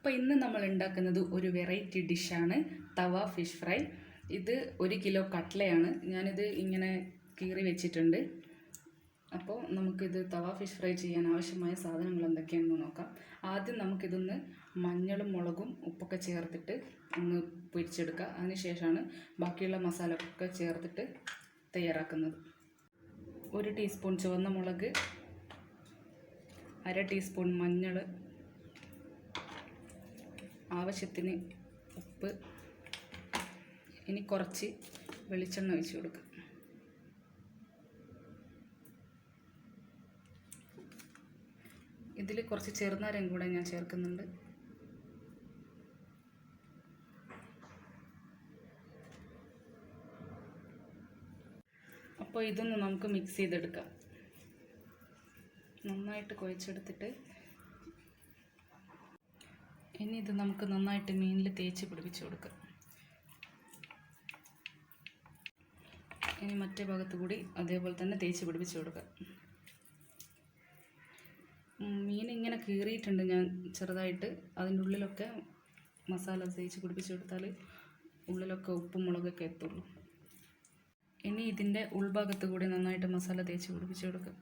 അപ്പോൾ ഇന്ന് നമ്മൾ ഉണ്ടാക്കുന്നത് ഒരു വെറൈറ്റി ഡിഷാണ് തവ ഫിഷ് ഫ്രൈ. ഇത് 1 കിലോ കട്ട്ലയാണ്. ഞാനിത് ഇങ്ങനെ കീറി വെച്ചിട്ടുണ്ട്. അപ്പോൾ നമുക്കിത് തവ ഫിഷ് ഫ്രൈ ചെയ്യാൻ ആവശ്യമായ സാധനങ്ങൾ എന്തൊക്കെയാണെന്ന് നോക്കാം. ആദ്യം നമുക്കിതൊന്ന് മഞ്ഞളും മുളകും ഉപ്പൊക്കെ ചേർത്തിട്ട് ഒന്ന് പൊരിച്ചെടുക്കുക. അതിനുശേഷമാണ് ബാക്കിയുള്ള മസാല ഒക്കെ ചേർത്തിട്ട് തയ്യാറാക്കുന്നത്. 1 ടീസ്പൂൺ ചുവന്ന മുളക്, 1/2 ടീസ്പൂൺ മഞ്ഞൾ, ആവശ്യത്തിന് ഉപ്പ്. ഇനി കുറച്ച് വെളിച്ചെണ്ണ ഒഴിച്ച് കൊടുക്കുക. ഇതിൽ കുറച്ച് ചെറുനാരങ്ങ കൂടെ ഞാൻ ചേർക്കുന്നുണ്ട്. അപ്പോൾ ഇതൊന്ന് നമുക്ക് മിക്സ് ചെയ്തെടുക്കാം. നന്നായിട്ട് കുഴച്ചെടുത്തിട്ട് ഇനി ഇത് നമുക്ക് നന്നായിട്ട് മീനിൽ തേച്ച് പിടിപ്പിച്ച് കൊടുക്കാം. ഇനി മറ്റേ ഭാഗത്ത് കൂടി അതേപോലെ തന്നെ തേച്ച് പിടിപ്പിച്ച് കൊടുക്കുക. മീൻ ഇങ്ങനെ കീറിയിട്ടുണ്ട് ഞാൻ ചെറുതായിട്ട്. അതിൻ്റെ ഉള്ളിലൊക്കെ മസാല തേച്ച് പിടിപ്പിച്ച് കൊടുത്താൽ ഉള്ളിലൊക്കെ ഉപ്പും മുളകൊക്കെ എത്തുള്ളൂ. ഇനി ഇതിൻ്റെ ഉൾഭാഗത്ത് കൂടി നന്നായിട്ട് മസാല തേച്ച് പിടിപ്പിച്ച് കൊടുക്കുക.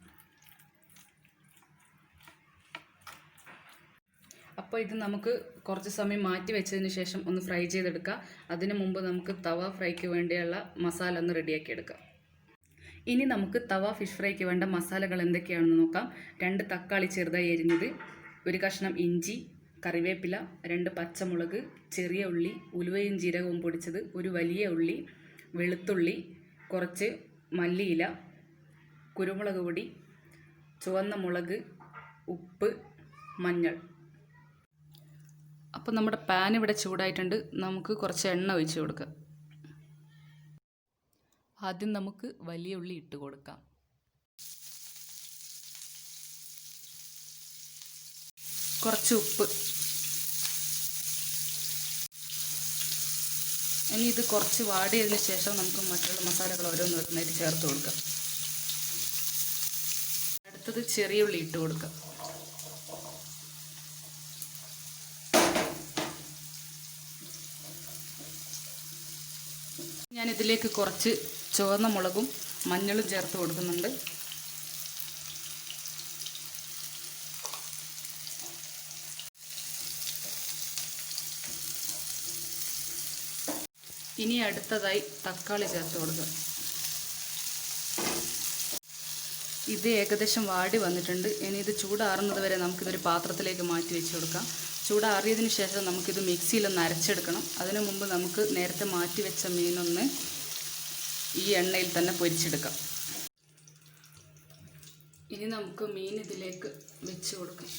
അപ്പോൾ ഇത് നമുക്ക് കുറച്ച് സമയം മാറ്റി വെച്ചതിന് ശേഷം ഒന്ന് ഫ്രൈ ചെയ്തെടുക്കാം. അതിന് മുമ്പ് നമുക്ക് തവ ഫ്രൈക്ക് വേണ്ടിയുള്ള മസാല ഒന്ന് റെഡിയാക്കി എടുക്കാം. ഇനി നമുക്ക് തവ ഫിഷ് ഫ്രൈക്ക് വേണ്ട മസാലകൾ എന്തൊക്കെയാണെന്ന് നോക്കാം. 2 തക്കാളി ചെറുതായി എരിഞ്ഞത്, 1 കഷ്ണം ഇഞ്ചി, കറിവേപ്പില, 2 പച്ചമുളക്, ചെറിയ ഉള്ളി, ഉലുവയും ജീരകവും പൊടിച്ചത്, 1 വലിയ ഉള്ളി, വെളുത്തുള്ളി, കുറച്ച് മല്ലിയില, കുരുമുളക് പൊടി, ചുവന്ന മുളക്, ഉപ്പ്, മഞ്ഞൾ. അപ്പോൾ നമ്മുടെ പാൻ ഇവിടെ ചൂടായിട്ടുണ്ട്. നമുക്ക് കുറച്ച് എണ്ണ ഒഴിച്ച് കൊടുക്കാം. ആദ്യം നമുക്ക് വലിയ ഉള്ളി ഇട്ട് കൊടുക്കാം. കുറച്ച് ഉപ്പ്. ഇനി ഇത് കുറച്ച് വാടിയതിന് ശേഷം നമുക്ക് മറ്റുള്ള മസാലകൾ ഓരോന്നോരോന്നായിട്ട് ചേർത്ത് കൊടുക്കാം. അടുത്തത് ചെറിയ ഉള്ളി ഇട്ട് കൊടുക്കാം. ഞാൻ ഇതിലേക്ക് കുറച്ച് ചുവന്ന മുളകും മഞ്ഞളും ചേർത്ത് കൊടുക്കുന്നുണ്ട്. ഇനി അടുത്തതായി തക്കാളി ചേർത്ത് കൊടുക്കുക. ഇത് ഏകദേശം വാടി വന്നിട്ടുണ്ട്. ഇനി ഇത് ചൂടാറുന്നത് വരെ നമുക്കിതൊരു പാത്രത്തിലേക്ക് മാറ്റി വെച്ച് കൊടുക്കാം. ചൂടാറിയതിന് ശേഷം നമുക്കിത് മിക്സിയിലൊന്ന് അരച്ചെടുക്കണം. അതിനു മുമ്പ് നമുക്ക് നേരത്തെ മാറ്റി വെച്ച മീനൊന്ന് ഈ എണ്ണയിൽ തന്നെ പൊരിച്ചെടുക്കാം. ഇനി നമുക്ക് മീൻ ഇതിലേക്ക് വെച്ച് കൊടുക്കാം.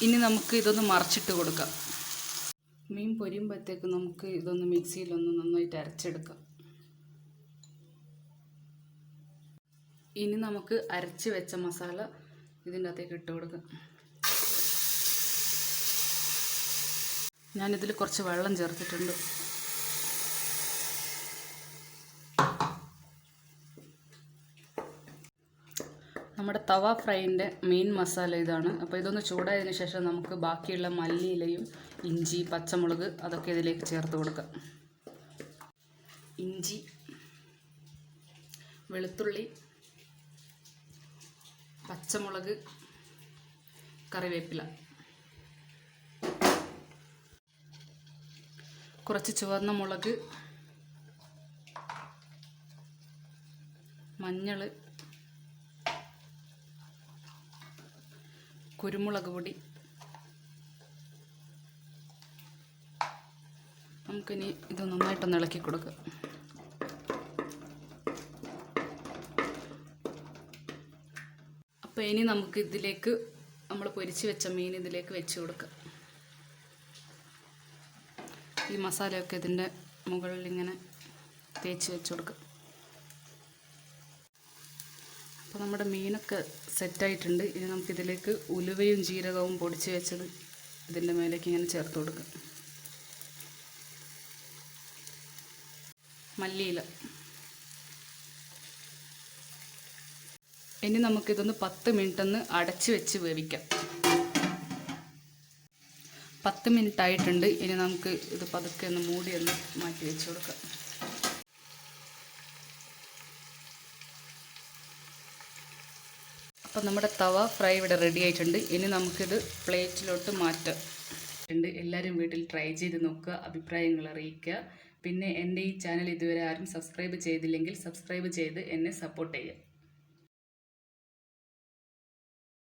ഇനി നമുക്ക് ഇതൊന്ന് മറിച്ചിട്ട് കൊടുക്കാം. മീൻ പൊരിയുമ്പോഴത്തേക്ക് നമുക്ക് ഇതൊന്ന് മിക്സിയിലൊന്ന് നന്നായിട്ട് അരച്ചെടുക്കാം. ഇനി നമുക്ക് അരച്ച് വെച്ച മസാല ഇതിൻ്റെ അകത്തേക്ക് ഇട്ട് കൊടുക്കാം. ഞാനിതിൽ കുറച്ച് വെള്ളം ചേർത്തിട്ടുണ്ട്. നമ്മുടെ തവ ഫ്രൈൻ്റെ മെയിൻ മസാല ഇതാണ്. അപ്പോൾ ഇതൊന്ന് ചൂടായതിനു ശേഷം നമുക്ക് ബാക്കിയുള്ള മല്ലിയിലയും ഇഞ്ചി, പച്ചമുളക് അതൊക്കെ ഇതിലേക്ക് ചേർത്ത് കൊടുക്കാം. ഇഞ്ചി, വെളുത്തുള്ളി, പച്ചമുളക്, കറിവേപ്പില, കുറച്ച് ചുവന്ന മുളക്, മഞ്ഞൾ, കുരുമുളക് പൊടി. നമുക്കിനി ഇത് നന്നായിട്ടൊന്ന് ഇളക്കി കൊടുക്കാം. അപ്പോൾ ഇനി നമുക്ക് ഇതിലേക്ക് നമ്മൾ പൊരിച്ച് വെച്ച മീൻ ഇതിലേക്ക് വെച്ച് കൊടുക്കാം. ഈ മസാലയൊക്കെ ഇതിൻ്റെ മുകളിൽ ഇങ്ങനെ തേച്ച് വെച്ച് കൊടുക്കാം. അപ്പോൾ നമ്മുടെ മീനൊക്കെ സെറ്റായിട്ടുണ്ട്. ഇനി നമുക്കിതിലേക്ക് ഉലുവയും ജീരകവും പൊടിച്ച് വെച്ചത് ഇതിൻ്റെ മേലേക്ക് ഇങ്ങനെ ചേർത്ത് കൊടുക്കാം. മല്ലിയില, ഇനി നമുക്കിതൊന്ന് 10 മിനിറ്റ് ഒന്ന് അടച്ച് വെച്ച് വേവിക്കാം. 10 മിനിറ്റ് ആയിട്ടുണ്ട്. ഇനി നമുക്ക് ഇത് പതുക്കെ ഒന്ന് മൂടി ഒന്ന് മാറ്റി വെച്ച് കൊടുക്കാം. അപ്പോൾ നമ്മുടെ തവ ഫ്രൈ ഇവിടെ റെഡി ആയിട്ടുണ്ട്. ഇനി നമുക്കിത് പ്ലേറ്റിലോട്ട് മാറ്റാം. എല്ലാവരും വീട്ടിൽ ട്രൈ ചെയ്ത് നോക്കുക, അഭിപ്രായങ്ങൾ അറിയിക്കുക. പിന്നെ എൻ്റെ ഈ ചാനൽ ഇതുവരെ ആരും സബ്സ്ക്രൈബ് ചെയ്തില്ലെങ്കിൽ സബ്സ്ക്രൈബ് ചെയ്ത് എന്നെ സപ്പോർട്ട് ചെയ്യുക.